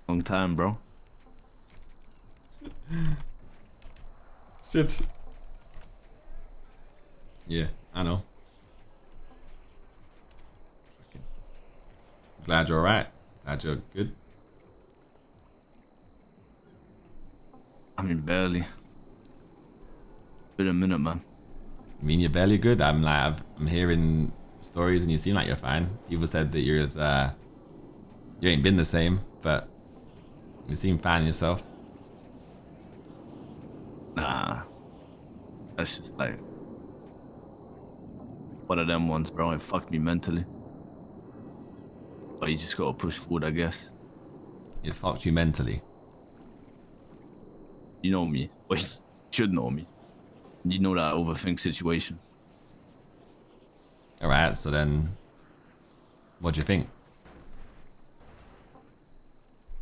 Long time, bro. Shit. Yeah, I know. Glad you're alright. Glad you're good. I mean, barely. Been a minute, man. I mean, you're barely good. I'm hearing stories, and you seem like you're fine. People said that you're you ain't been the same, but you seem fine yourself. Nah. That's just like one of them ones, bro. It fucked me mentally. But you just gotta push forward, I guess. It fucked you mentally. You know me. Well, you should know me. You know that I overthink situations. Alright, so then what do you think?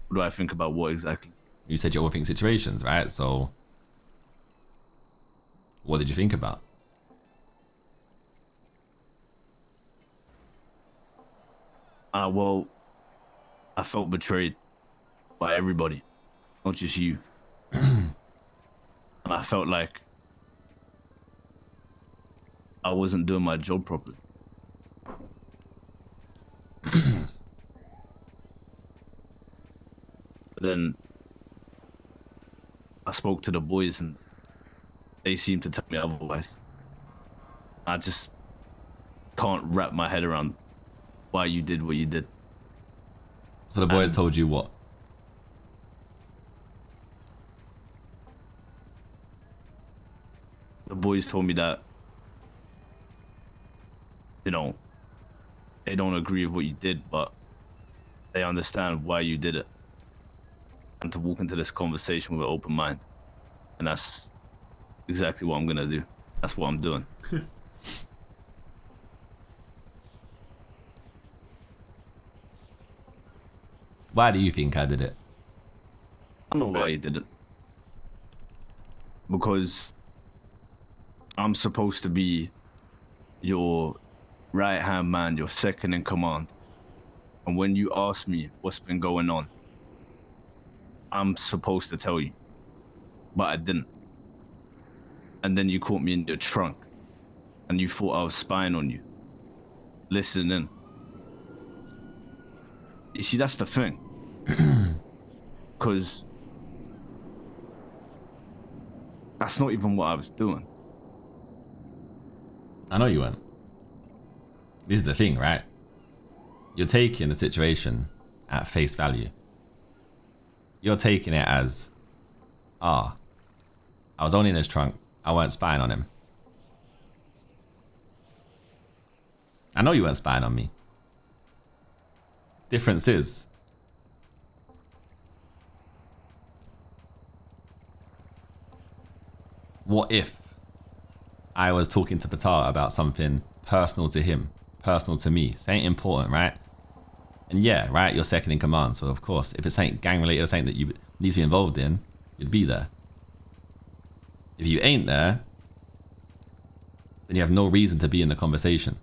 What do I think about what exactly? You said you overthink situations, right? So what did you think about? Well, I felt betrayed by everybody, not just you. And I felt like I wasn't doing my job properly. But then I spoke to the boys and they seemed to tell me otherwise. I just can't wrap my head around why you did what you did. So the boys told you what? The boys told me that, you know, they don't agree with what you did, but they understand why you did it. And to walk into this conversation with an open mind. And that's exactly what I'm gonna do. That's what I'm doing. Why do you think I did it? I know why you did it. Because I'm supposed to be your right-hand man, your second in command. And when you ask me what's been going on, I'm supposed to tell you. But I didn't. And then you caught me in your trunk. And you thought I was spying on you. Listening. You see, that's the thing. Because that's not even what I was doing. I know you weren't. This is the thing, right? You're taking the situation at face value. You're taking it as, I was only in his trunk. I weren't spying on him. I know you weren't spying on me. Difference is, what if I was talking to Patar about something personal to him, personal to me? It ain't important, right? And yeah, right, you're second in command, so of course, if it's something gang related or something that you need to be involved in, you'd be there. If you ain't there, then you have no reason to be in the conversation.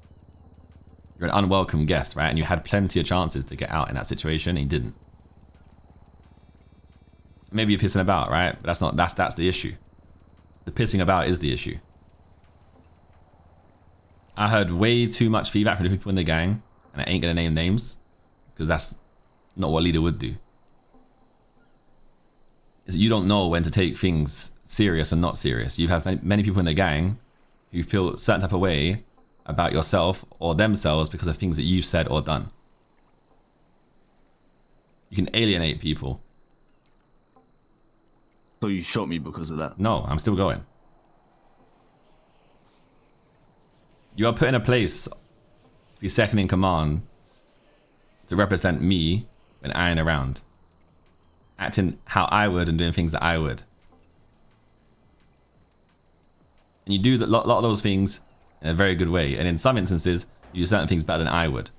You're an unwelcome guest, right? And you had plenty of chances to get out in that situation, and you didn't. Maybe you're pissing about, right? But that's the issue. The pissing about is the issue. I heard way too much feedback from the people in the gang, and I ain't gonna name names, because that's not what a leader would do. Is you don't know when to take things serious and not serious. You have many people in the gang who feel a certain type of way about yourself or themselves because of things that you've said or done. You can alienate people. So you shot me because of that? No, I'm still going. You are put in a place to be second in command to represent me when I ain't around. Acting how I would and doing things that I would. And you do a lot of those things in a very good way. And in some instances, you do certain things better than I would.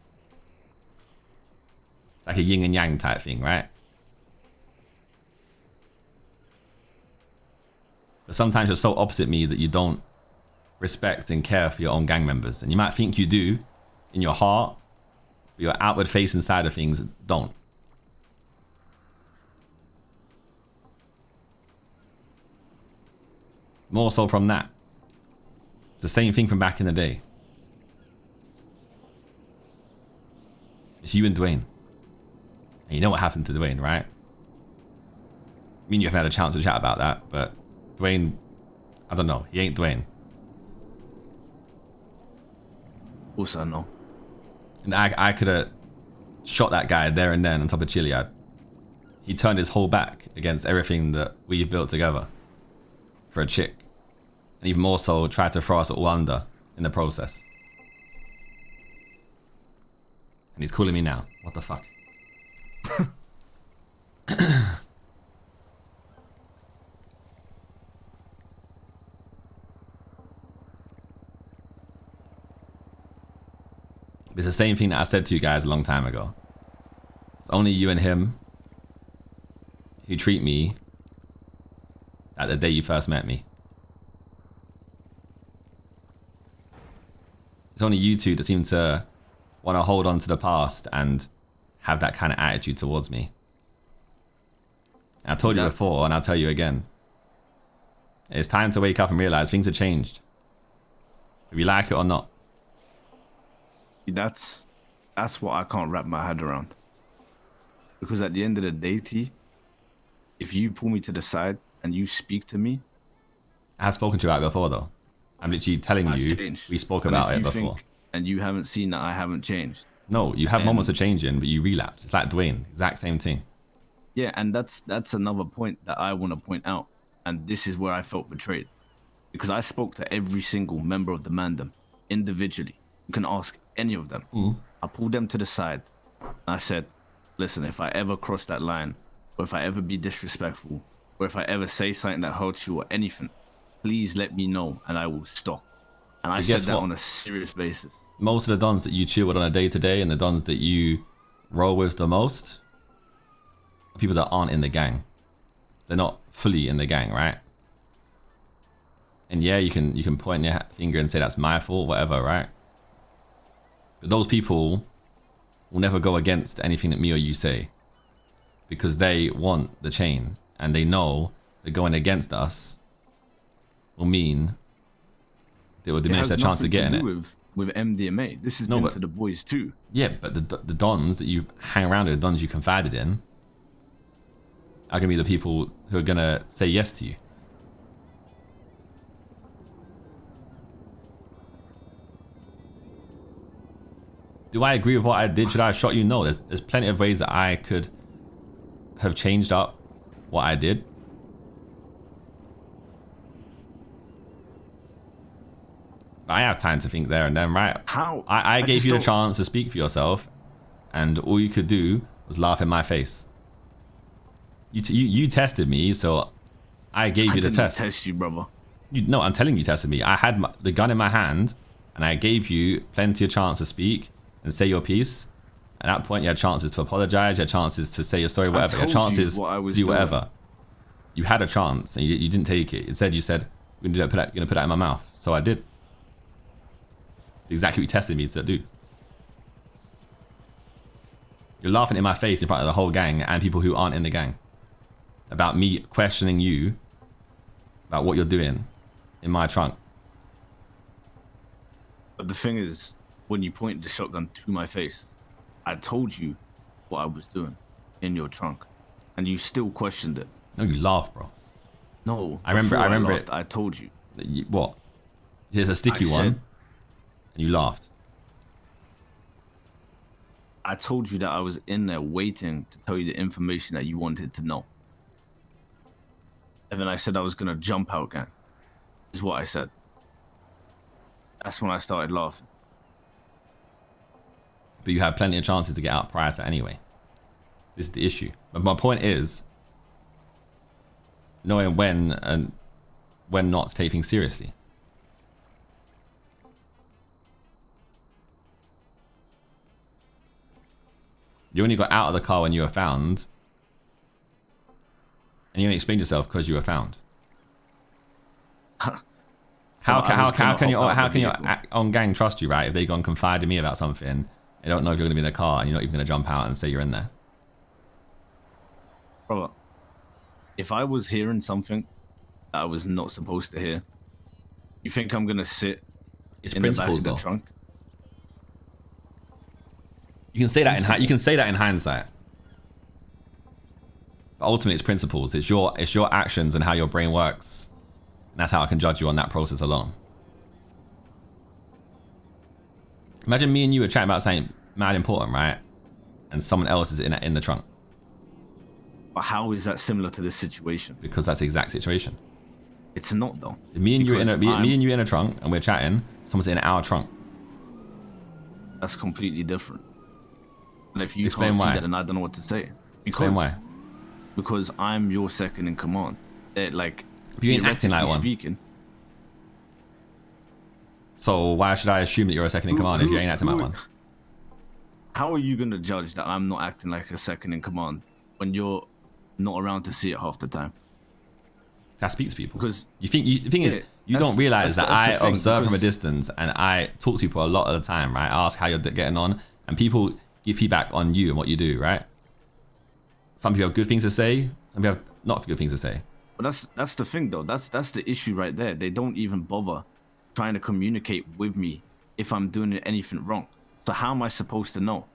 It's like a yin and yang type thing, right? But sometimes you're so opposite me that you don't respect and care for your own gang members. And you might think you do in your heart, but your outward facing side of things don't. More so from that. It's the same thing from back in the day. It's you and Dwayne. And you know what happened to Dwayne, right? I mean, you haven't had a chance to chat about that, but Dwayne, I don't know. He ain't Dwayne. Also, I know. And I could have shot that guy there and then on top of Chiliad. He turned his whole back against everything that we built together for a chick. And even more so, tried to throw us all under in the process. And he's calling me now. What the fuck? It's the same thing that I said to you guys a long time ago. It's only you and him who treat me like the day you first met me. It's only you two that seem to want to hold on to the past and have that kind of attitude towards me. I told you before, and I'll tell you again. It's time to wake up and realize things have changed. If you like it or not. That's what I can't wrap my head around. Because at the end of the day, T, if you pull me to the side and you speak to me, I have spoken to you about it before, though. I'm literally telling you, changed. we spoke about it before. And you haven't seen that I haven't changed. No, you have moments of changing, but you relapse. It's like Dwayne, exact same thing. Yeah, and that's another point that I want to point out. And this is where I felt betrayed. Because I spoke to every single member of the Mandem individually. You can ask any of them. I pulled them to the side. And I said, listen, if I ever cross that line, or if I ever be disrespectful, or if I ever say something that hurts you or anything, please let me know and I will stop. And I said that on a serious basis. Most of the dons that you chill with on a day-to-day and the dons that you roll with the most are people that aren't in the gang. They're not fully in the gang, right? And yeah, you can point your finger and say that's my fault, whatever, right? But those people will never go against anything that me or you say because they want the chain and they know that going against us will mean they will diminish their chance of getting it. With MDMA, this has been to the boys too. Yeah, but the dons that you hang around with, the dons you confided in, are gonna be the people who are gonna say yes to you. Do I agree with what I did? Should I have shot you? No, there's plenty of ways that I could have changed up what I did. I have time to think there and then, right? How? I gave you the chance to speak for yourself, and all you could do was laugh in my face. You tested me, so I gave you the test. I didn't test you, brother. No, I'm telling you, you tested me. I had the gun in my hand, and I gave you plenty of chance to speak and say your piece. At that point, you had chances to apologize, you had chances to say your story, whatever. You had chances to do whatever. You had a chance, and you didn't take it. Instead, you said, "You're gonna put that in my mouth." So I did. Exactly what you tested me to do. You're laughing in my face in front of the whole gang and people who aren't in the gang about me questioning you about what you're doing in my trunk. But the thing is, when you pointed the shotgun to my face, I told you what I was doing in your trunk, and you still questioned it. No, you laughed, bro. No, I remember it. I told you. What? Here's a sticky one. And you laughed. I told you that I was in there waiting to tell you the information that you wanted to know. And then I said I was going to jump out again. Is what I said. That's when I started laughing. But you had plenty of chances to get out prior to anyway. This is the issue. But my point is, knowing when and when not to take things seriously. You only got out of the car when you were found, and you only explained yourself because you were found. How I was gonna can hop out the your vehicle. on gang trust you, right? If they go and confide in me about something, they don't know if you're gonna be in the car and you're not even gonna jump out and say you're in there. Bro, if I was hearing something that I was not supposed to hear, you think I'm gonna sit It's in the back principles of the though. trunk? You can say that Listen. you can say that in hindsight. But ultimately, it's principles. It's your actions and how your brain works. And that's how I can judge you on that process alone. Imagine me and you were chatting about something mad important, right? And someone else is in the trunk. But how is that similar to this situation? Because that's the exact situation. It's not though. If me and you Because me and you in a trunk and we're chatting, someone's in our trunk. That's completely different. And if you Explain can't see why. that, then I don't know what to say. Explain why. Because I'm your second in command. Like, But you ain't acting like one. Speaking, So why should I assume that you're a second in command if you ain't acting like one? how are you gonna judge that I'm not acting like a second in command when you're not around to see it half the time? I speak to people. Because the thing is, you don't realize that I observe from a distance and I talk to people a lot of the time, right? I ask how you're getting on, and people give feedback on you and what you do, right? Some people have good things to say, some people have not good things to say. But that's the thing though. That's the issue right there. They don't even bother trying to communicate with me if I'm doing anything wrong. So how am I supposed to know?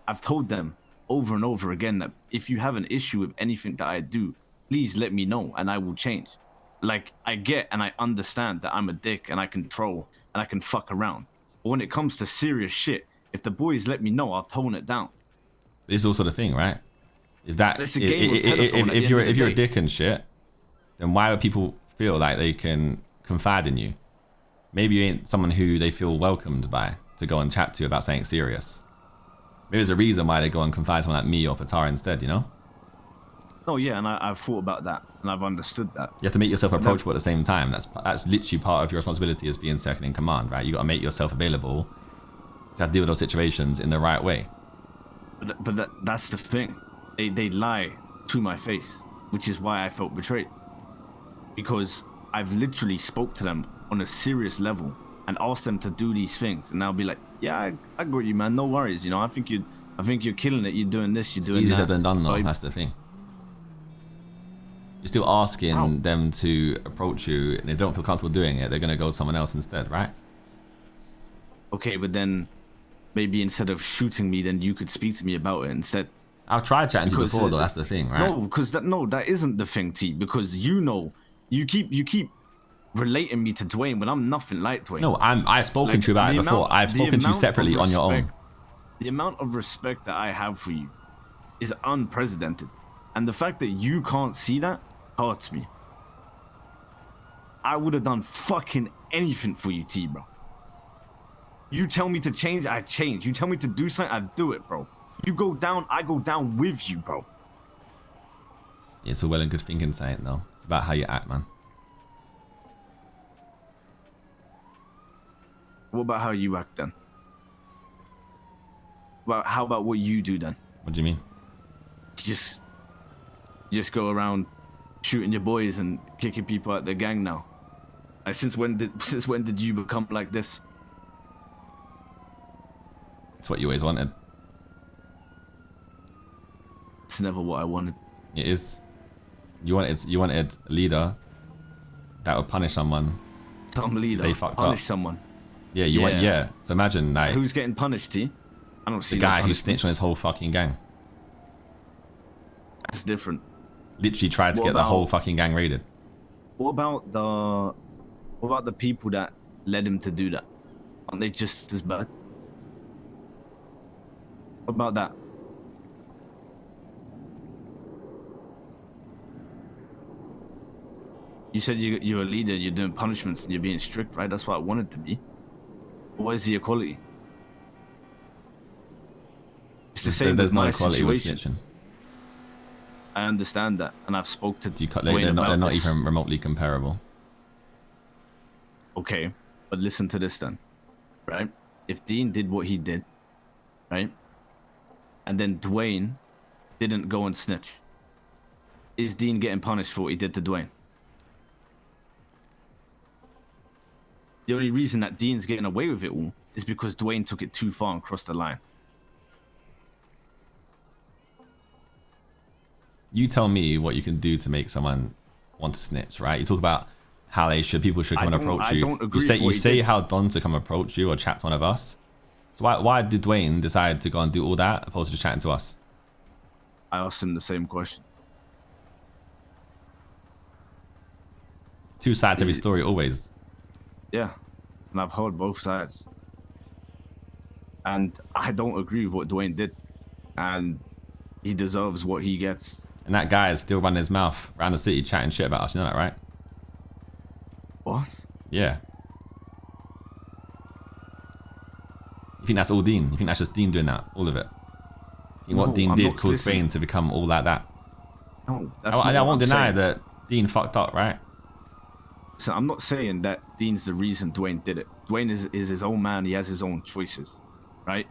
I've told them over and over again that if you have an issue with anything that I do, please let me know and I will change. Like, I get and I understand that I'm a dick and I can troll and I can fuck around. But when it comes to serious shit, if the boys let me know, I'll tone it down. This is also the thing, right? If that It's a game of telephone at the if end you're of the a day. dick and shit, then why would people feel like they can confide in you? Maybe you ain't someone who they feel welcomed by to go and chat to about something serious. Maybe there's a reason why they go and confide someone like me or Patar instead, you know? Oh yeah, and I've thought about that and I've understood that. You have to make yourself approachable at the same time. That's literally part of your responsibility as being second in command, right? You got to make yourself available to have to deal with those situations in the right way. But that's the thing. They lie to my face, which is why I felt betrayed. Because I've literally spoke to them on a serious level and asked them to do these things, and they'll be like, "Yeah, I got you, man. No worries. You know, I think you're killing it. You're doing this. You're doing Easier that." said than done, though. But That's the thing. You're still asking them to approach you, and they don't feel comfortable doing it. They're gonna go to someone else instead, right? okay, but then maybe instead of shooting me, then you could speak to me about it instead. I've tried chatting to you before, though. That's the thing, right? No, because that isn't the thing, T. Because you keep relating me to Dwayne when I'm nothing like Dwayne. No, I've spoken to you about it before. I've spoken to you separately on your own. The amount of respect that I have for you is unprecedented, and the fact that you can't see that hurts me. I would have done fucking anything for you, T, bro. You tell me to change, I change. You tell me to do something, I do it, bro. You go down, I go down with you, bro. It's all well and good thinking saying, though. It's about how you act, man. What about how you act then? How about what you do then? What do you mean? You just go around shooting your boys and kicking people out the gang now. Like, since when did you become like this? It's what you always wanted. It's never what I wanted. It is. You wanted a leader that would punish someone. Some leader They fucked punish up. someone. Yeah, yeah. So imagine like Who's getting punished, T? I don't see the no guy who punishments. snitched on his whole fucking gang. That's different. Literally tried to What get the about- whole fucking gang raided. What about the people that led him to do that? Aren't they just as bad? What about that? You said you're a leader, you're doing punishments, and you're being strict, right? That's what I wanted to be. Where's the equality? It's the same There's with no my equality with situation. snitching. I understand that, and I've spoke to Dwayne They're about not this. even remotely comparable. Okay, but listen to this then, right? If Dean did what he did, right, and then Dwayne didn't go and snitch, is Dean getting punished for what he did to Dwayne? The only reason that Dean's getting away with it all is because Dwayne took it too far and crossed the line. You tell me what you can do to make someone want to snitch, right? You talk about how people should come and approach you. I don't agree. You say how Don to come approach you or chat to one of us. So why did Dwayne decide to go and do all that opposed to just chatting to us? I asked him the same question. Two sides to every story, always. Yeah, and I've heard both sides. And I don't agree with what Dwayne did. And he deserves what he gets. And that guy is still running his mouth around the city chatting shit about us. You know that, right? What? Yeah. You think that's all Dean? You think that's just Dean doing that? All of it? You think what Dean did caused Dwayne to become all like that? No, I won't deny that Dean fucked up, right? So I'm not saying that Dean's the reason Dwayne did it. Dwayne is his own man. He has his own choices, right?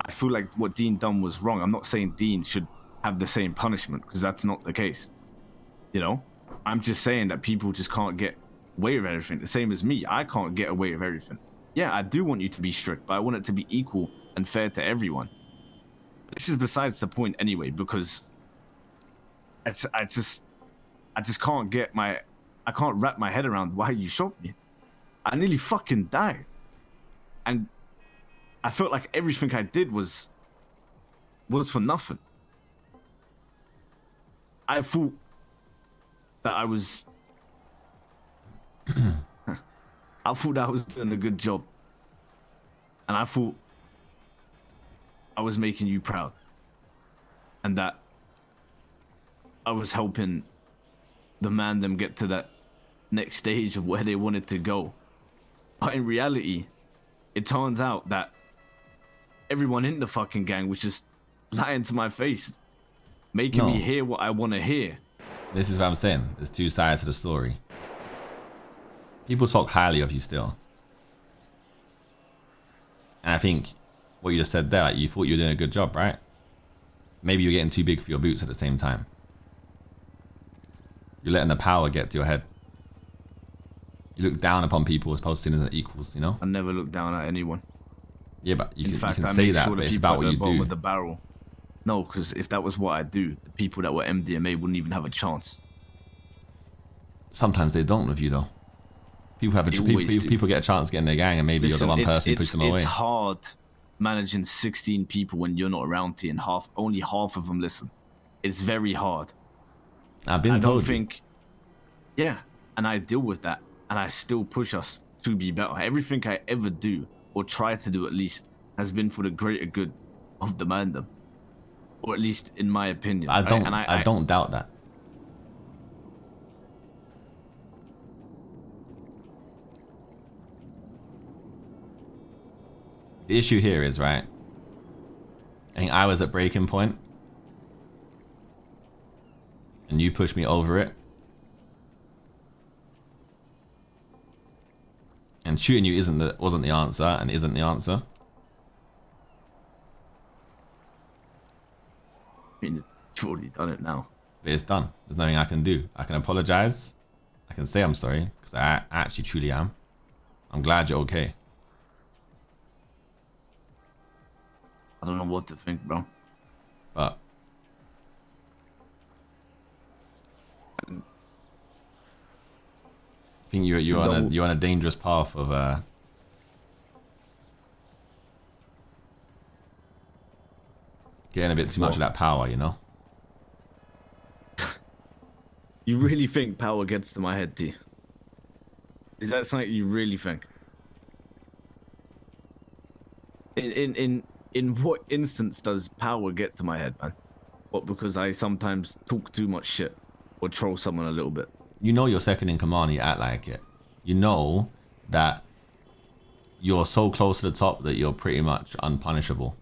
I feel like what Dean done was wrong. I'm not saying Dean should have the same punishment because that's not the case. You know, I'm just saying that people just can't get away with everything. The same as me. I can't get away with everything. Yeah, I do want you to be strict, but I want it to be equal and fair to everyone. This is besides the point anyway, because I just can't I can't wrap my head around why you shot me. I nearly fucking died. And I felt like everything I did was for nothing. I thought that I was I thought I was doing a good job. And I thought I was making you proud. And that I was helping the man them get to that next stage of where they wanted to go. But in reality, it turns out that everyone in the fucking gang was just lying to my face, making me hear what I want to hear. This is what I'm saying. There's two sides to the story. People talk highly of you still. And I think what you just said there, like you thought you were doing a good job, right? Maybe you're getting too big for your boots at the same time. You're letting the power get to your head. You look down upon people as opposed to seeing them as equals, you know? I never look down at anyone. Yeah, but you can say that, but it's about what you do. With the barrel. No, because if that was what I do, the people that were MDMA wouldn't even have a chance. Sometimes they don't with you though. People have people get a chance to get in their gang, and maybe you're the one person who pushes them away. It's hard managing 16 people when you're not around here, and only half of them listen. It's very hard. I've been told. Yeah, and I deal with that, and I still push us to be better. Everything I ever do, or try to do at least, has been for the greater good of the mandem, or at least in my opinion. I don't doubt that. The issue here is, right, I think I was at breaking point and you pushed me over it, and shooting you wasn't the answer and isn't the answer. I mean, you've already done it now. But it's done. There's nothing I can do. I can apologize. I can say I'm sorry, because I actually truly am. I'm glad you're okay. I don't know what to think, bro. But I think you're on a dangerous path of getting a bit too much of that power, you know? You really think power gets to my head, T? Is that something you really think? In what instance does power get to my head, man? What, because I sometimes talk too much shit or troll someone a little bit? You know you're second in command, you act like it. You know that you're so close to the top that you're pretty much unpunishable.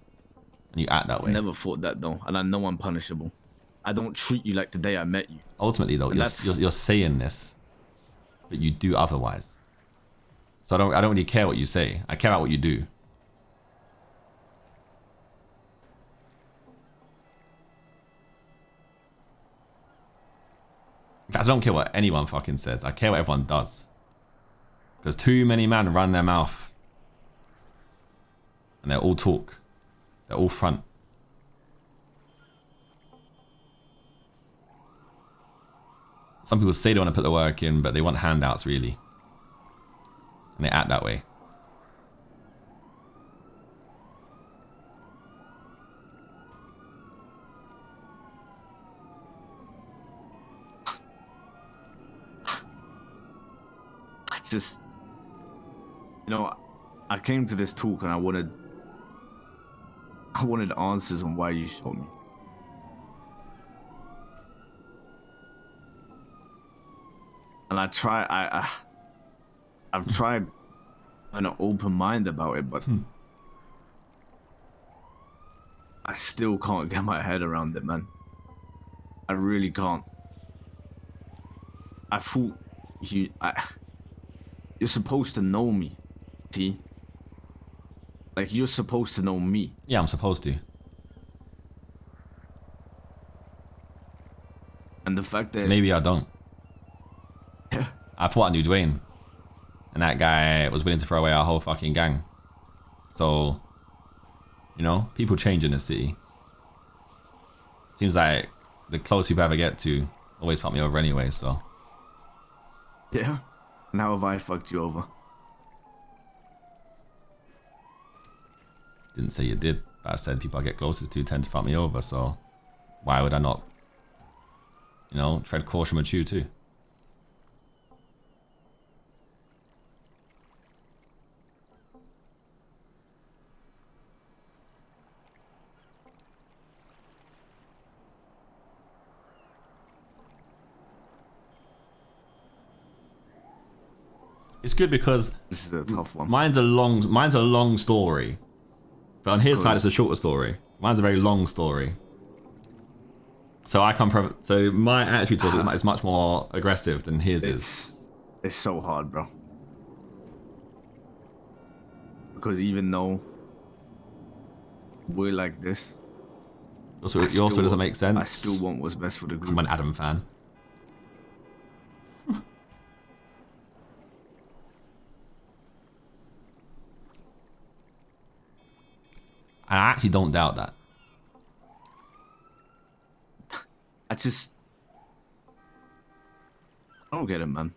And you act that way. I never thought that though, and I know I'm punishable. I don't treat you like the day I met you. Ultimately though, you're saying this, but you do otherwise. So I don't really care what you say. I care about what you do. In fact, I don't care what anyone fucking says. I care what everyone does. Because too many men run their mouth. And they all talk. They're all front. Some people say they want to put the work in, but they want handouts, really. And they act that way. Just, you know, I came to this talk and I wanted answers on why you shot me. And I've tried an open mind about it, but I still can't get my head around it, man. I really can't. I thought you're supposed to know me, T. Like, you're supposed to know me. Yeah, I'm supposed to. And the fact that... Maybe I don't. Yeah. I thought I knew Dwayne. And that guy was willing to throw away our whole fucking gang. So, you know, people change in the city. Seems like the closer you ever get to always fuck me over anyway, so. Yeah? And how have I fucked you over? Didn't say you did, but I said people I get closest to tend to fuck me over, so why would I not, you know, tread caution with you too? It's good because this is a tough one. Mine's a long story, but on his side it's a shorter story. Mine's a very long story. So so my attitude towards it is much more aggressive than his is. It's so hard, bro. Because even though we're like this, it also doesn't make sense. I still want what's best for the group. I'm an Adam fan. I actually don't doubt that. I don't get it, man.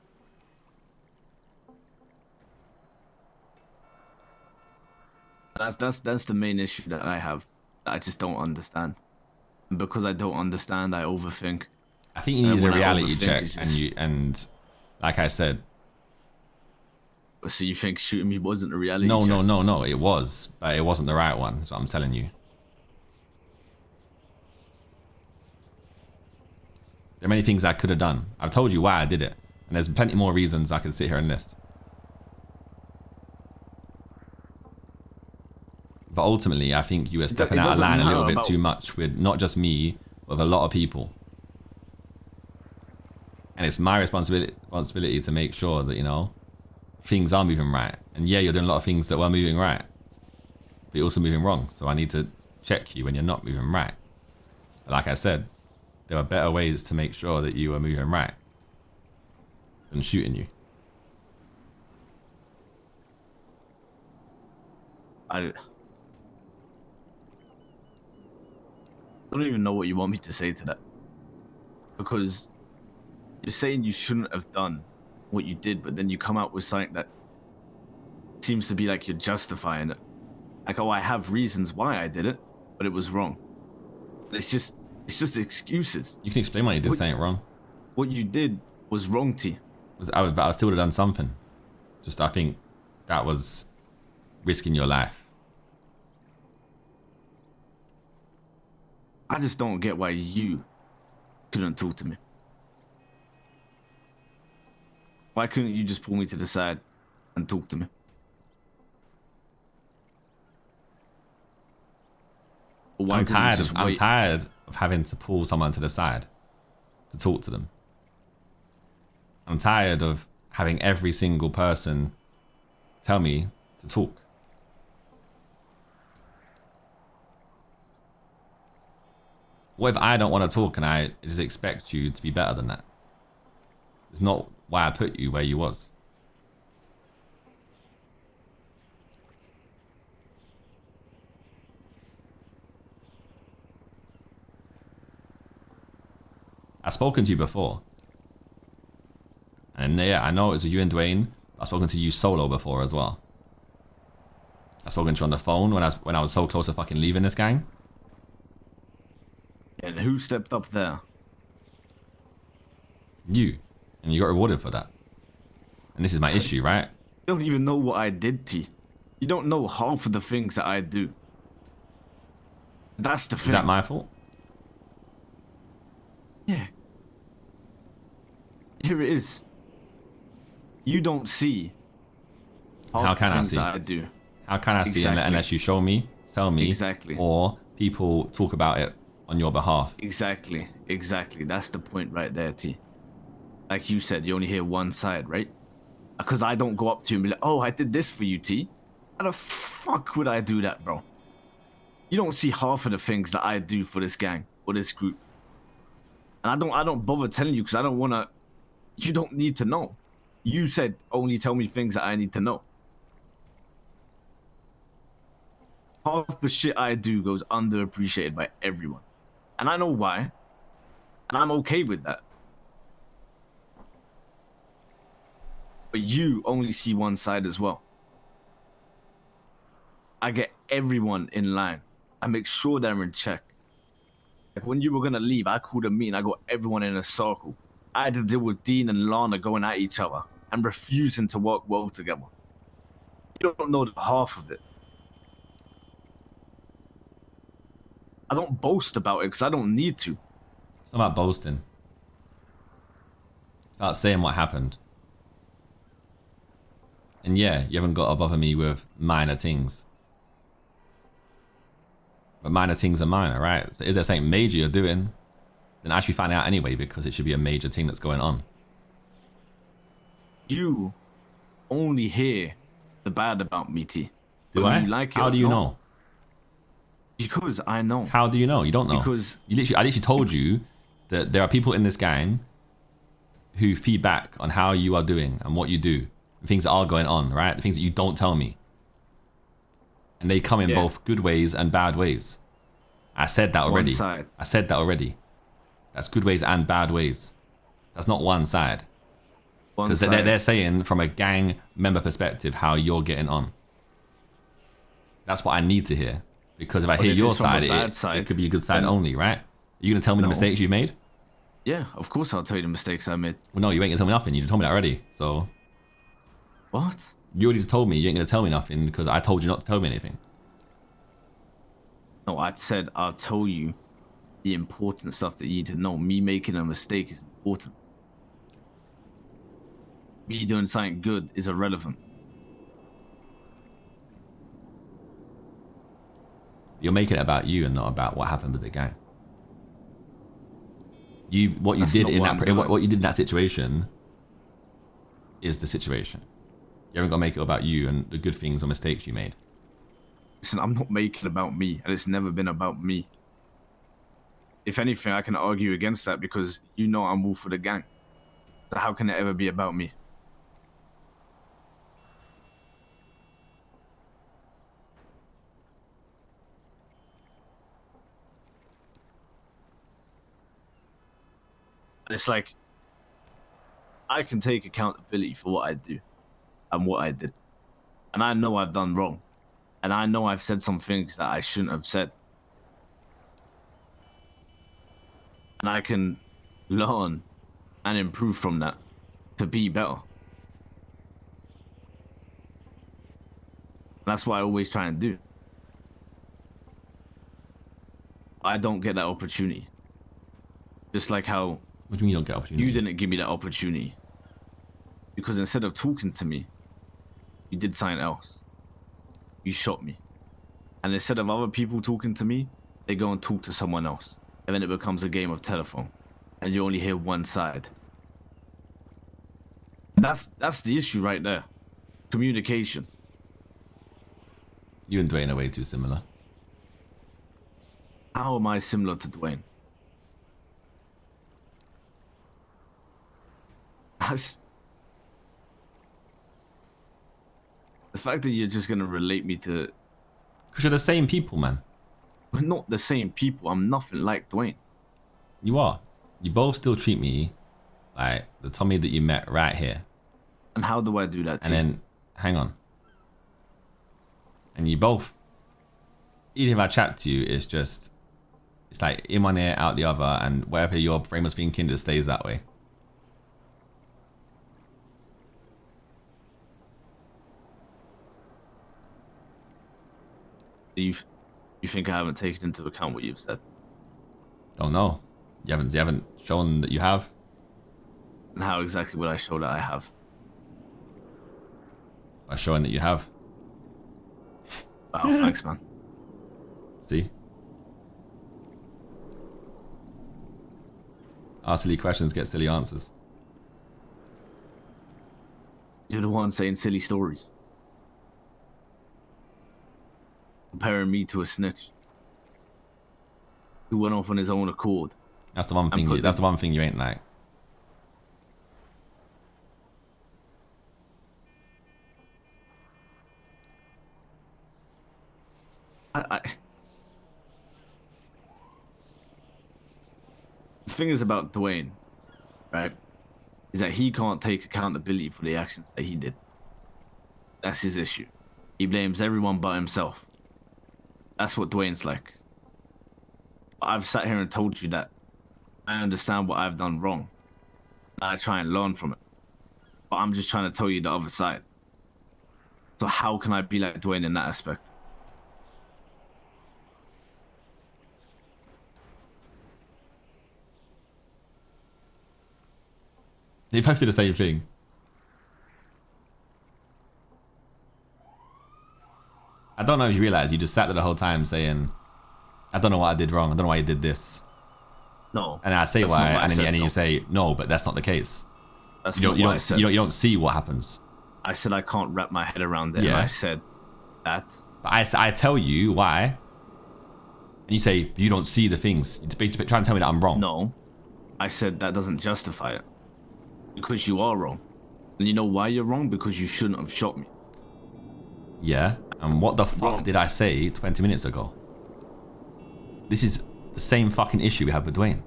That's the main issue that I have. I just don't understand. And because I don't understand, I overthink. I think you need a reality check, and like I said. So you think shooting me wasn't a reality check? No, it was, but it wasn't the right one. That's what I'm telling you. There are many things I could have done. I've told you why I did it, and there's plenty more reasons I could sit here and list. But ultimately, I think you were stepping out of line a little bit too much with not just me, but with a lot of people. And it's my responsibility to make sure that, you know, things are moving right. And yeah, you're doing a lot of things that were moving right, but you're also moving wrong. So I need to check you when you're not moving right. But like I said, there are better ways to make sure that you are moving right than shooting you. I don't even know what you want me to say to that. Because you're saying you shouldn't have done what you did, but then you come out with something that seems to be like you're justifying it. Like, oh, I have reasons why I did it, but it was wrong. It's just excuses. You can explain why you did something wrong. What you did was wrong, T. But I still would have done something. Just, I think that was risking your life. I just don't get why you couldn't talk to me. Why couldn't you just pull me to the side and talk to me? I'm tired of having to pull someone to the side to talk to them. I'm tired of having every single person tell me to talk. What if I don't want to talk and I just expect you to be better than that? It's not why I put you where you was. I've spoken to you before. And yeah, I know it was you and Dwayne. I've spoken to you solo before as well. I've spoken to you on the phone when I was so close to fucking leaving this gang. And who stepped up there? You. And you got rewarded for that. And this is my issue, right? You don't even know what I did, T. You don't know half of the things that I do. That's the thing. Is that my fault? Yeah. Here it is. You don't see half How can the I things see? that I do. How can I see Exactly. unless you show me, tell me, Exactly. or people talk about it on your behalf? Exactly. Exactly. That's the point right there, T. Like you said, you only hear one side, right? Because I don't go up to you and be like, oh, I did this for you, T. How the fuck would I do that, bro? You don't see half of the things that I do for this gang or this group. And I don't bother telling you because I don't want to. You don't need to know. You said only tell me things that I need to know. Half the shit I do goes underappreciated by everyone. And I know why. And I'm okay with that. But you only see one side as well. I get everyone in line. I make sure they're in check. Like when you were gonna leave, I called a meeting. I got everyone in a circle. I had to deal with Dean and Lana going at each other and refusing to work well together. You don't know the half of it. I don't boast about it because I don't need to. It's not about boasting. It's about saying what happened. And yeah, you haven't got to bother me with minor things. But minor things are minor, right? So if there's something major you're doing, then I should find out anyway because it should be a major thing that's going on. You only hear the bad about me, T. Do Whether I? you like it How or do you not. know? Because I know. How do you know? You don't know. Because I literally told you that there are people in this gang who feedback on how you are doing and what you do. The things that are going on, right? The things that you don't tell me. And they come in both good ways and bad ways. I said that already. One side. I said that already. That's good ways and bad ways. That's not one side. Because they're saying from a gang member perspective how you're getting on. That's what I need to hear. Because if I hear your side, it could be a good side only, right? Are you going to tell me the mistakes you made? Yeah, of course I'll tell you the mistakes I made. Well, no, you ain't going to tell me nothing. You just told me that already. So... What? You already told me you ain't going to tell me nothing because I told you not to tell me anything. No, I said I'll tell you the important stuff that you need to know. Me making a mistake is important. Me doing something good is irrelevant. You're making it about you and not about what happened with the gang. What you did in that situation is the situation. You haven't got to make it about you and the good things or mistakes you made. Listen, I'm not making it about me, and it's never been about me. If anything, I can argue against that because you know I'm all for the gang. So how can it ever be about me? It's like, I can take accountability for what I do and what I did. And I know I've done wrong. And I know I've said some things that I shouldn't have said. And I can learn and improve from that to be better. That's what I always try and do. I don't get that opportunity. Just like how... What do you mean you don't get opportunity? You didn't give me that opportunity. Because instead of talking to me, you did something else. You shot me. And instead of other people talking to me, they go and talk to someone else. And then it becomes a game of telephone. And you only hear one side. That's the issue right there. Communication. You and Dwayne are way too similar. How am I similar to Dwayne? The fact that you're just gonna relate me to... Because you're the same people, man. We're not the same people. I'm nothing like Dwayne. You are. You both still treat me like the Tommy that you met right here. And how do I do that? And then, hang on. And you both, even if I chat to you, it's like in one ear, out the other, and wherever your frame of thinking just stays that way. You think I haven't taken into account what you've said? Don't know. You haven't shown that you have. And how exactly would I show that I have? By showing that you have. Wow, thanks, man. See? Ask silly questions, get silly answers. You're the one saying silly stories. Comparing me to a snitch who went off on his own accord. That's the one thing. That's the one thing you ain't like. The thing is about Dwayne, right, is that he can't take accountability for the actions that he did. That's his issue. He blames everyone but himself. That's what Dwayne's like. I've sat here and told you that I understand what I've done wrong. I try and learn from it. But I'm just trying to tell you the other side. So how can I be like Dwayne in that aspect? They both do the same thing. I don't know if you realize you just sat there the whole time saying, I don't know what I did wrong. I don't know why you did this. No. And I say why, and then you say, no, but that's not the case. That's you don't see what happens. I said I can't wrap my head around it. Yeah. And I said that. But I tell you why. And you say, you don't see the things. You're basically trying to tell me that I'm wrong. No. I said that doesn't justify it. Because you are wrong. And you know why you're wrong? Because you shouldn't have shot me. Yeah. And what the fuck did I say 20 minutes ago? This is the same fucking issue we have with Dwayne.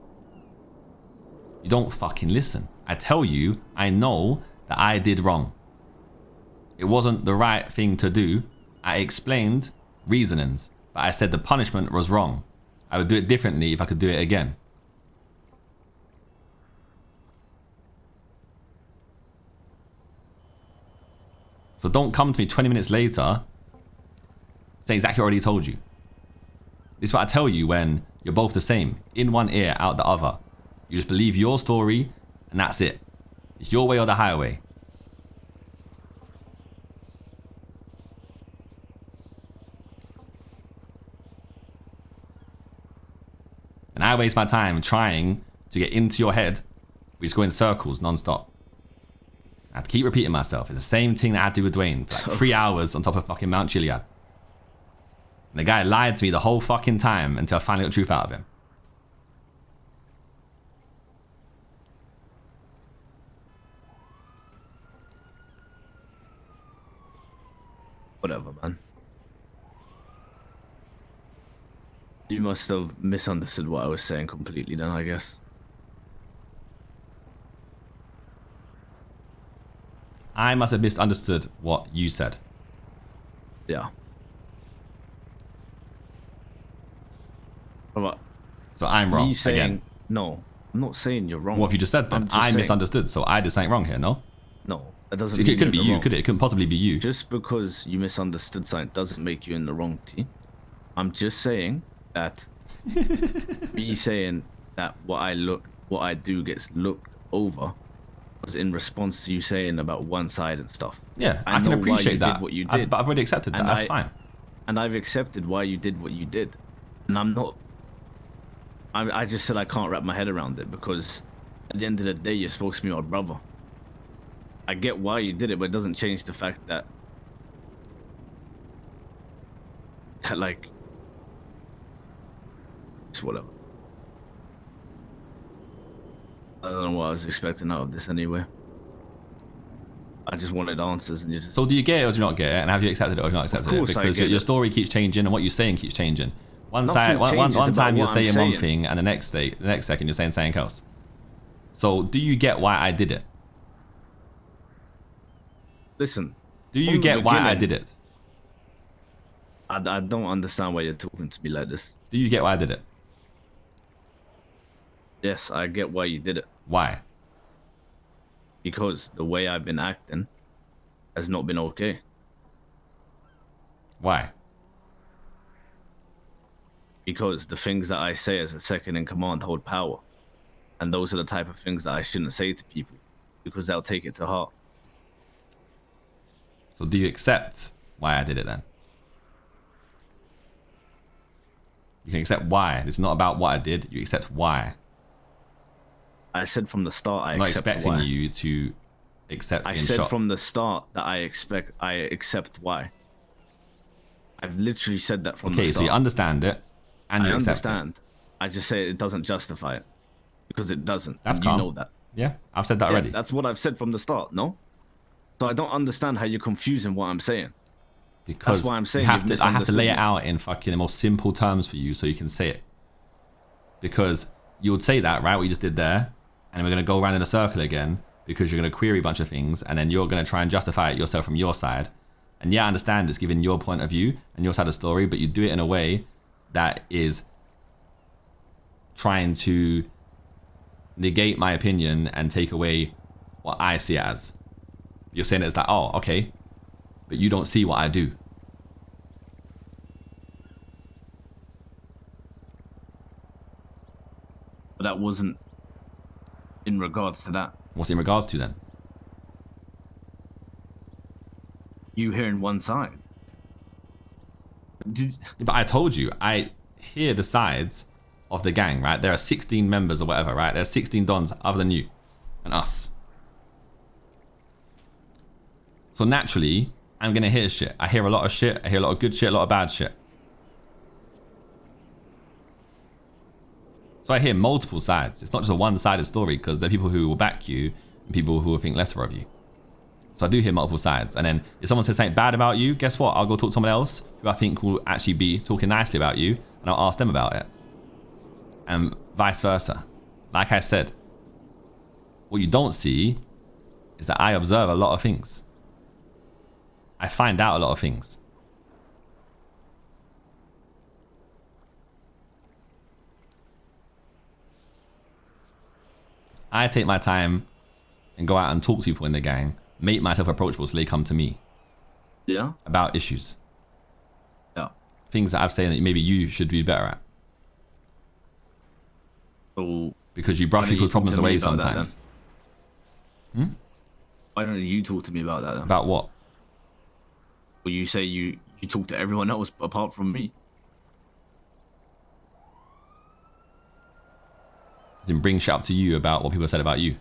You don't fucking listen. I tell you, I know that I did wrong. It wasn't the right thing to do. I explained reasonings, but I said the punishment was wrong. I would do it differently if I could do it again. So don't come to me 20 minutes later saying exactly what I already told you. This is what I tell you when you're both the same. In one ear, out the other. You just believe your story and that's it. It's your way or the highway. And I waste my time trying to get into your head. We just go in circles non-stop. I have to keep repeating myself. It's the same thing that I had to do with Dwayne. For like 3 hours on top of fucking Mount Chiliad. And the guy lied to me the whole fucking time until I finally got the truth out of him. Whatever, man. You must have misunderstood what I was saying completely then, I guess. I must have misunderstood what you said. Yeah. But So I'm wrong saying, again. No, I'm not saying you're wrong. What have you just said then? I misunderstood, so I did something wrong here, no? No, that doesn't So mean it couldn't be you, wrong. could it? It couldn't possibly be you. Just because you misunderstood something doesn't make you in the wrong, T. I'm just saying that me saying that what I do gets looked over was in response to you saying about one side and stuff. Yeah, I can appreciate that. Did what you did. But I've already accepted that. That's fine. And I've accepted why you did what you did. And I'm not... I just said I can't wrap my head around it because at the end of the day, you're supposed to be my brother. I get why you did it, but it doesn't change the fact that like, it's whatever. I don't know what I was expecting out of this anyway. I just wanted answers and just... So do you get it or do you not get it? And have you accepted it or have you not accepted it? Because your story keeps changing and what you're saying keeps changing. One time you're saying one thing and the next second you're saying something else. So do you get why I did it? Listen. Do you get why I did it? I don't understand why you're talking to me like this. Do you get why I did it? Yes, I get why you did it. Why? Because the way I've been acting has not been okay. Why? Because the things that I say as a second in command hold power. And those are the type of things that I shouldn't say to people because they'll take it to heart. So do you accept why I did it then? You can accept why. It's not about what I did. You accept why. I said from the start I'm not expecting you to accept being shot. I said from the start that I accept why. I've literally said that from the start. Okay, so you understand it and you accept it. I understand. I just say it doesn't justify it because it doesn't. That's calm. You know that. Yeah, I've said that already. That's what I've said from the start, no? So I don't understand how you're confusing what I'm saying. Because that's why I'm saying I have to lay it out in fucking the most simple terms for you so you can say it. Because you would say that, right? What you just did there. And we're going to go around in a circle again because you're going to query a bunch of things and then you're going to try and justify it yourself from your side. And yeah, I understand it's given your point of view and your side of the story, but you do it in a way that is trying to negate my opinion and take away what I see it as. You're saying it's like, oh, okay, but you don't see what I do. But that wasn't in regards to that. What's it in regards to then? You hearing one side. But I told you, I hear the sides of the gang, right? There are 16 members or whatever, right? There are 16 dons other than you and us. So naturally, I'm going to hear shit. I hear a lot of shit. I hear a lot of good shit, a lot of bad shit. So I hear multiple sides. It's not just a one-sided story because there are people who will back you and people who will think lesser of you. So I do hear multiple sides. And then if someone says something bad about you, guess what? I'll go talk to someone else who I think will actually be talking nicely about you and I'll ask them about it. And vice versa. Like I said, what you don't see is that I observe a lot of things. I find out a lot of things. I take my time and go out and talk to people in the gang, make myself approachable so they come to me. Yeah. About issues. Yeah. Things that I've said that maybe you should be better at. So because you brush people's problems away sometimes. Why don't you talk to me about that then? About what? Well, you say you talk to everyone else apart from me. Didn't bring shit up to you about what people said about you.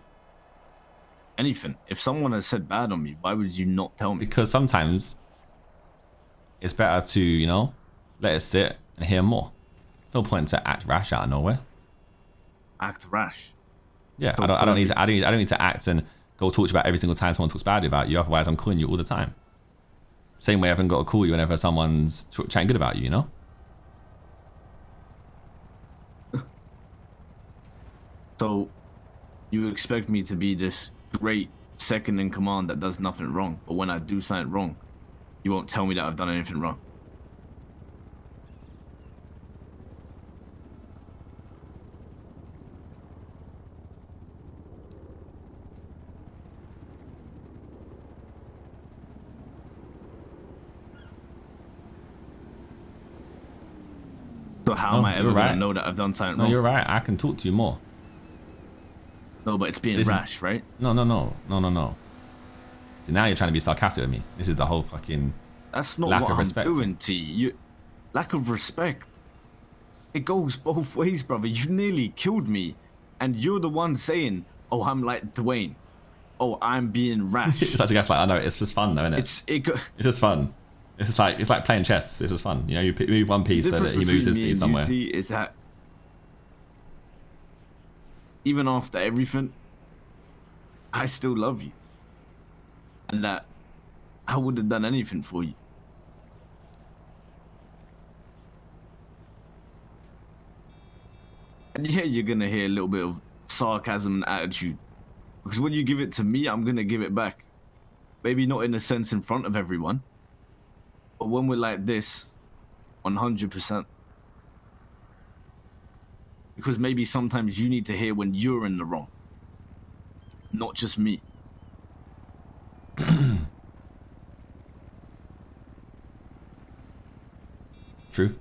Anything. If someone has said bad on me, why would you not tell me? Because sometimes it's better to, you know, let it sit and hear more. There's no point to act rash out of nowhere. Act rash? Yeah, I don't need to act and go talk to you about every single time someone talks badly about you. Otherwise, I'm calling you all the time. Same way I haven't got to call you whenever someone's chatting good about you, you know? So, you expect me to be this great second in command that does nothing wrong, but when I do something wrong, you won't tell me that I've done anything wrong. So how am I ever going to know that I've done something wrong? No, you're right. I can talk to you more. No, but it's being rash, right? No. See, now you're trying to be sarcastic with me. This is the whole fucking That's not what I'm doing, T. Lack of respect. It goes both ways, brother. You nearly killed me. And you're the one saying, oh, I'm like Dwayne. Oh, I'm being rash. It's actually I know it's just fun though, isn't it? It's just fun. It's like playing chess. It's just fun. You know, you move one piece so that he moves his piece somewhere. The difference is that even after everything, I still love you. And that I would have done anything for you. And yeah, you're going to hear a little bit of sarcasm and attitude. Because when you give it to me, I'm gonna give it back. Maybe not in a sense in front of everyone, but when we're like this, 100%. Because maybe sometimes you need to hear when you're in the wrong, not just me. True.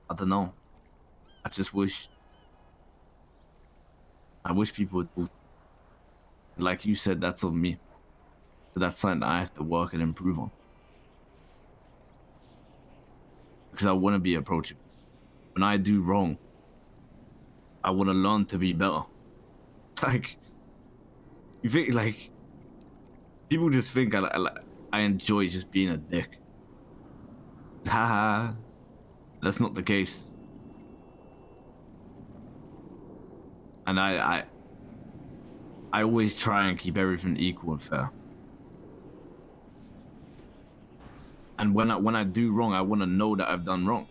I don't know. I just wish. I wish people would. Like you said, that's on me. So that's something that I have to work and improve on. Because I want to be approachable. When I do wrong, I want to learn to be better. Like, you think, like, people just think I enjoy just being a dick. Haha. That's not the case. And I always try and keep everything equal and fair. And when I do wrong, I want to know that I've done wrong.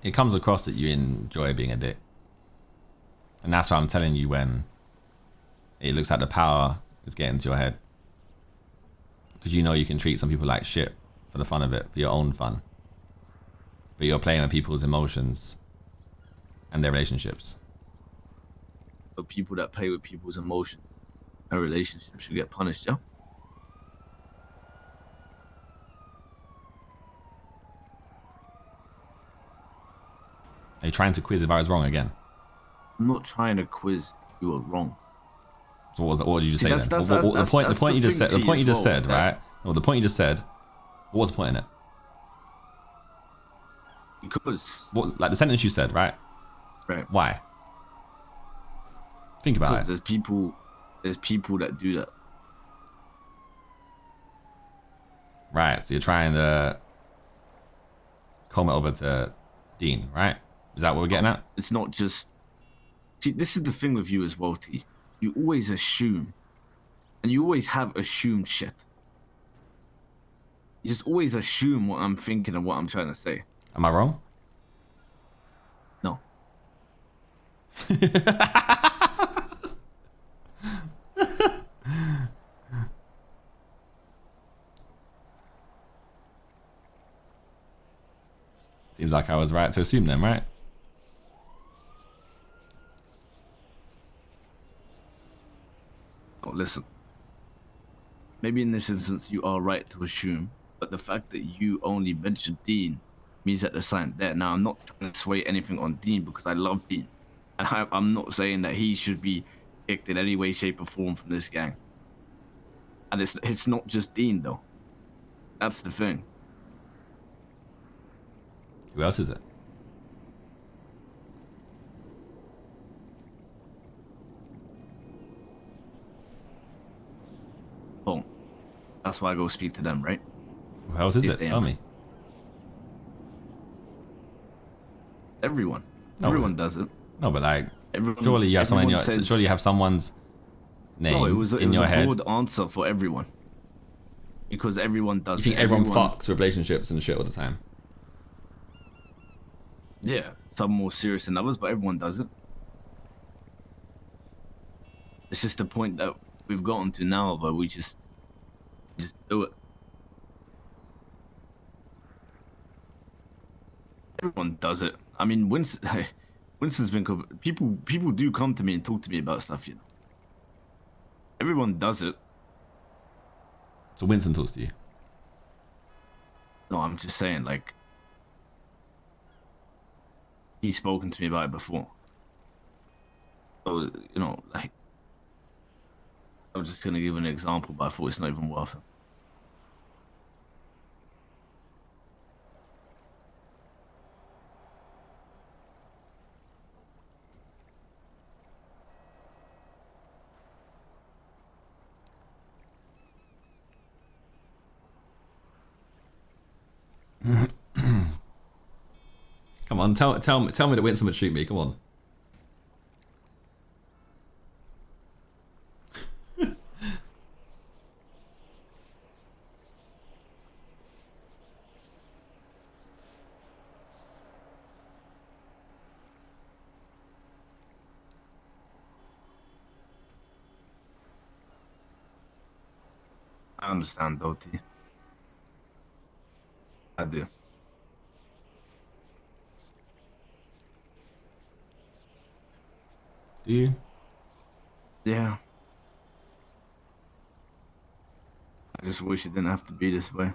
It comes across that you enjoy being a dick. And that's what I'm telling you when it looks like the power is getting to your head. Because you know you can treat some people like shit for the fun of it, for your own fun. But you're playing with people's emotions and their relationships. But people that play with people's emotions and relationships should get punished, yeah? Are you trying to quiz if I was wrong again? I'm not trying to quiz you are wrong. So what did you just say then? The point you just said, right? Well, the point you just said, what was the point in it? Because... What, like the sentence you said, right? Right. Why? Think about it. There's people that do that. Right, so you're trying to comb it over to Dean, right? Is that what we're getting at? It's not just... See, this is the thing with you as well, T. You always assume. And you always have assumed shit. You just always assume what I'm thinking and what I'm trying to say. Am I wrong? No. Seems like I was right to assume them, right? Oh, listen. Maybe in this instance you are right to assume, but the fact that you only mentioned Dean means that there's something there. Now, I'm not trying to sway anything on Dean because I love Dean. And I'm not saying that he should be kicked in any way, shape, or form from this gang. And it's not just Dean, though. That's the thing. Who else is it? Oh, that's why I go speak to them, right? Who else is it? Tell me. Everyone. Everyone does it. No, but like, surely you have someone in your, surely you have someone's name in your head. It was a broad answer for everyone. Because everyone does it. You think everyone fucks with relationships and shit all the time? Yeah, some more serious than others, but everyone does it. It's just the point that we've gotten to now, but we just do it. Everyone does it. I mean, Winston's been people do come to me and talk to me about stuff, you know. Everyone does it. So Winston talks to you? No, I'm just saying, like, he's spoken to me about it before. So, you know, like, I was just gonna give an example, but I thought it's not even worth it. Come on, tell me that Winston would shoot me. Come on. I understand, though, T. I do. Do you? Yeah. I just wish it didn't have to be this way.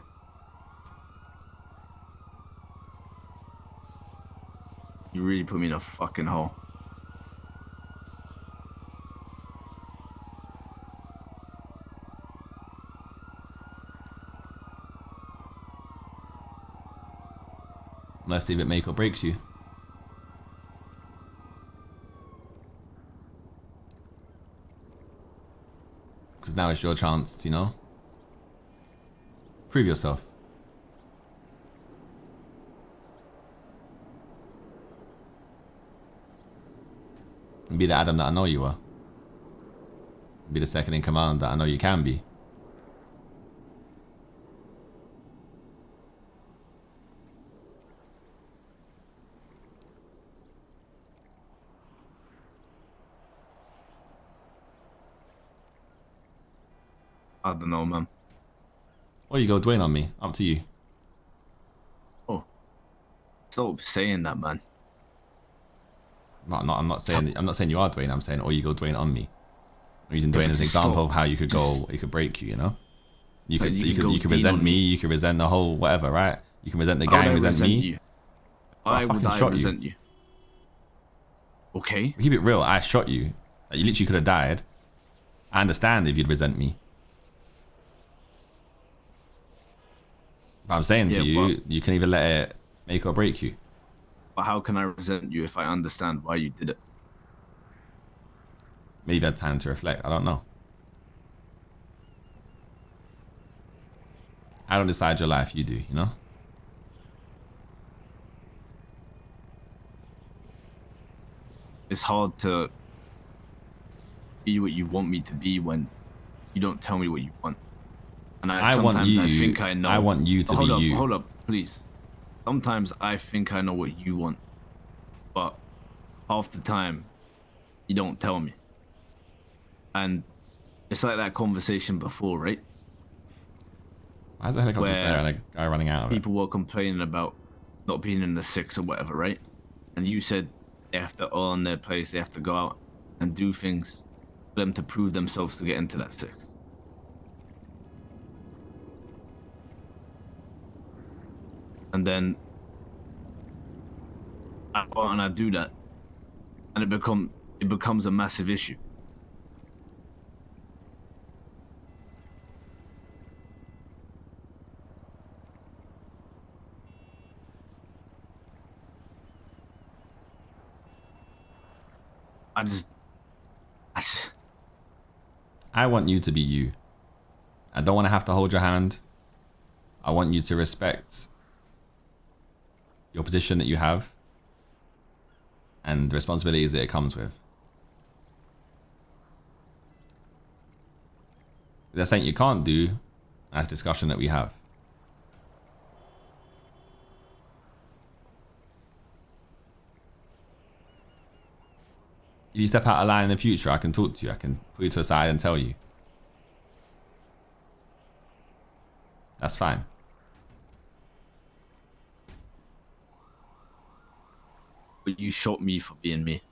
You really put me in a fucking hole. Let's see if it make or breaks you. Because now it's your chance to, you know, prove yourself. And be the Adam that I know you are. Be the second in command that I know you can be. I don't know, man. Or you go Dwayne on me. Up to you. Oh. Stop saying that, man. I'm not saying you are Dwayne. I'm saying, or you go Dwayne on me. I'm using Dwayne as an example of how you could go. It could break you. You know. You could resent me. You could resent the whole whatever, right? You can resent the gang, resent me. You? Why would I resent you? Okay. Keep it real. I shot you. Like, you literally could have died. I understand if you'd resent me. But I'm saying to you, you can either let it make or break you. But how can I resent you if I understand why you did it? Maybe you've had time to reflect. I don't know. I don't decide your life. You do, you know? It's hard to be what you want me to be when you don't tell me what you want. And I think I know. I want you to be you. Hold up, please. Sometimes I think I know what you want, but half the time, you don't tell me. And it's like that conversation before, right? Why is the helicopter there and a guy running out of it? People were complaining about not being in the 6 or whatever, right? And you said they have to earn their place, they have to go out and do things for them to prove themselves to get into that 6. And then I go out and I do that, and it becomes a massive issue. I want you to be you. I don't want to have to hold your hand. I want you to respect your position that you have and the responsibilities that it comes with. If there's something you can't do, that's a discussion that we have. If you step out of line in the future, I can talk to you. I can put you to the side and tell you. That's fine. But you shot me for being me.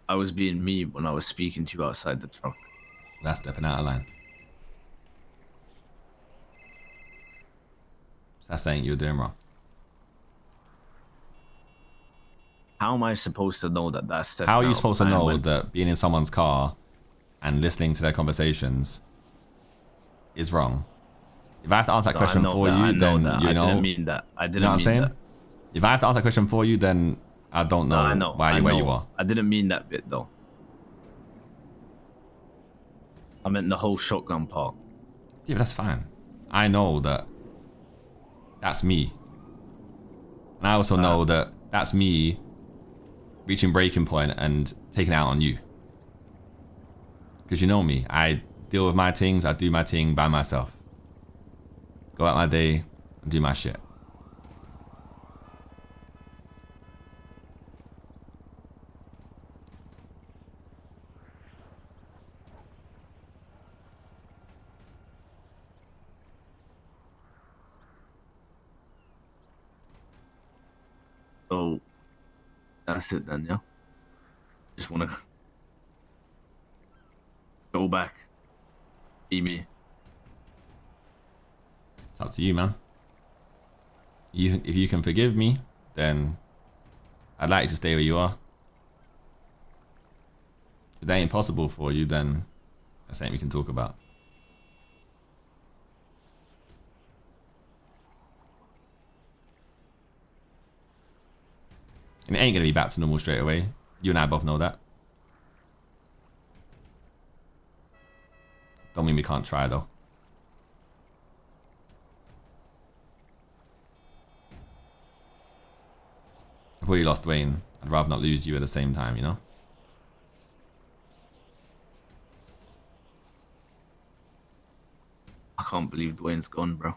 I was being me when I was speaking to you outside the truck. That's stepping out of line. That's saying you're doing wrong. How am I supposed to know that that's stepping How are you out of supposed to line know when that being in someone's car and listening to their conversations is wrong? If I have to answer that No, I question know for that. I you, know then that. you I didn't know, mean that. I you know what didn't I'm mean saying? that. If I have to answer that question for you, then I don't No, I know know. why I you're where you know. are. I didn't mean that bit though. I meant the whole shotgun part. Yeah, but that's fine. I know that that's me. And I also know that that's me reaching breaking point and taking it out on you. Because you know me. I deal with my things. I do my thing by myself. Go out my day and do my shit. So that's it then, yeah. Just wanna go back. Be me. It's up to you, man. If you can forgive me, then I'd like you to stay where you are. If that ain't possible for you, then that's something we can talk about. And it ain't gonna be back to normal straight away. You and I both know that. Don't mean we can't try though. I've already lost Dwayne. I'd rather not lose you at the same time, you know? I can't believe Dwayne's gone, bro.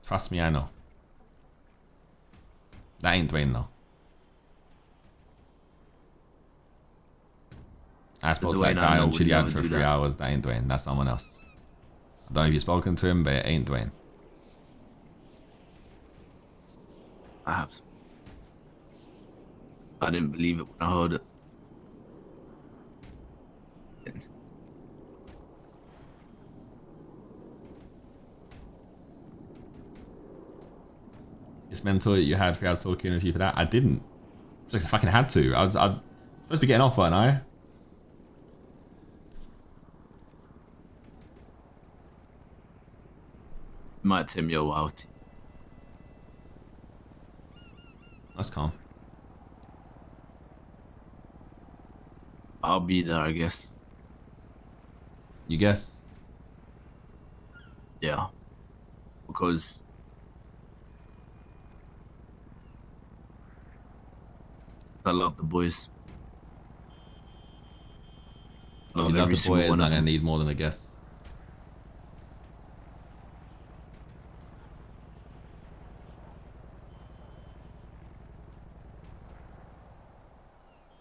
Trust me, I know. That ain't Dwayne though. I spoke to that Dwayne I guy know on would Chili never Ad for do 3 that. hours. That ain't Dwayne. That's someone else. I don't know if you've spoken to him, but it ain't Dwayne. I have. I didn't believe it when I heard it. It's mental that you had 3 hours talking with you for that. I didn't. It's like I fucking had to. I'd supposed to be getting off, weren't I? It might take me a while. That's calm. I'll be there, I guess. You guess? Yeah. Because I love the boys. You Love love every the single boys. I'm one of gonna them. need more than a guess.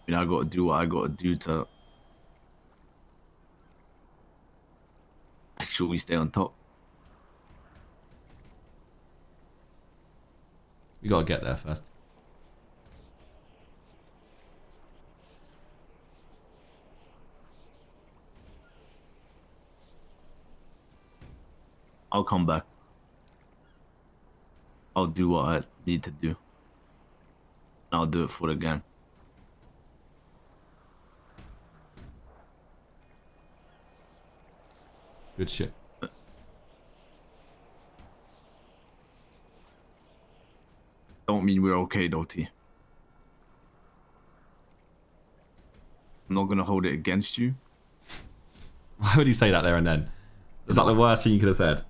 You know, I gotta do what I gotta do to make sure we stay on top. We gotta get there first. I'll come back. I'll do what I need to do. I'll do it for the gang. Good shit. Don't mean we're okay though, T. I'm not gonna hold it against you. Why would you say that there and then? Is that the No. worst thing you could have said?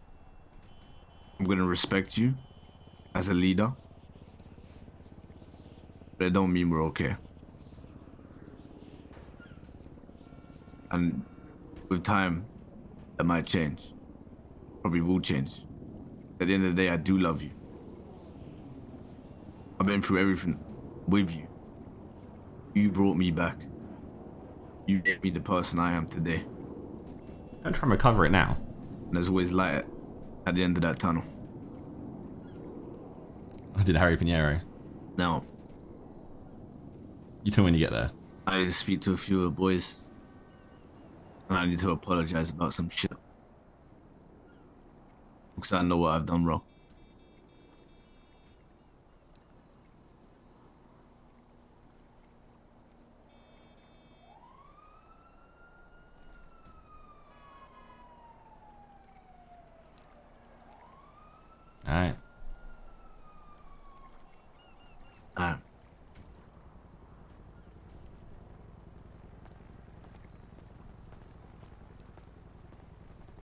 I'm gonna respect you as a leader. But it don't mean we're okay. And with time, that might change. Probably will change. At the end of the day, I do love you. I've been through everything with you. You brought me back. You made me the person I am today. Don't try and recover it now. And there's always light at the end of that tunnel. I did Harry Pinheiro. Now, You tell me when you get there. I need to speak to a few of the boys. And I need to apologize about some shit. Because I know what I've done wrong.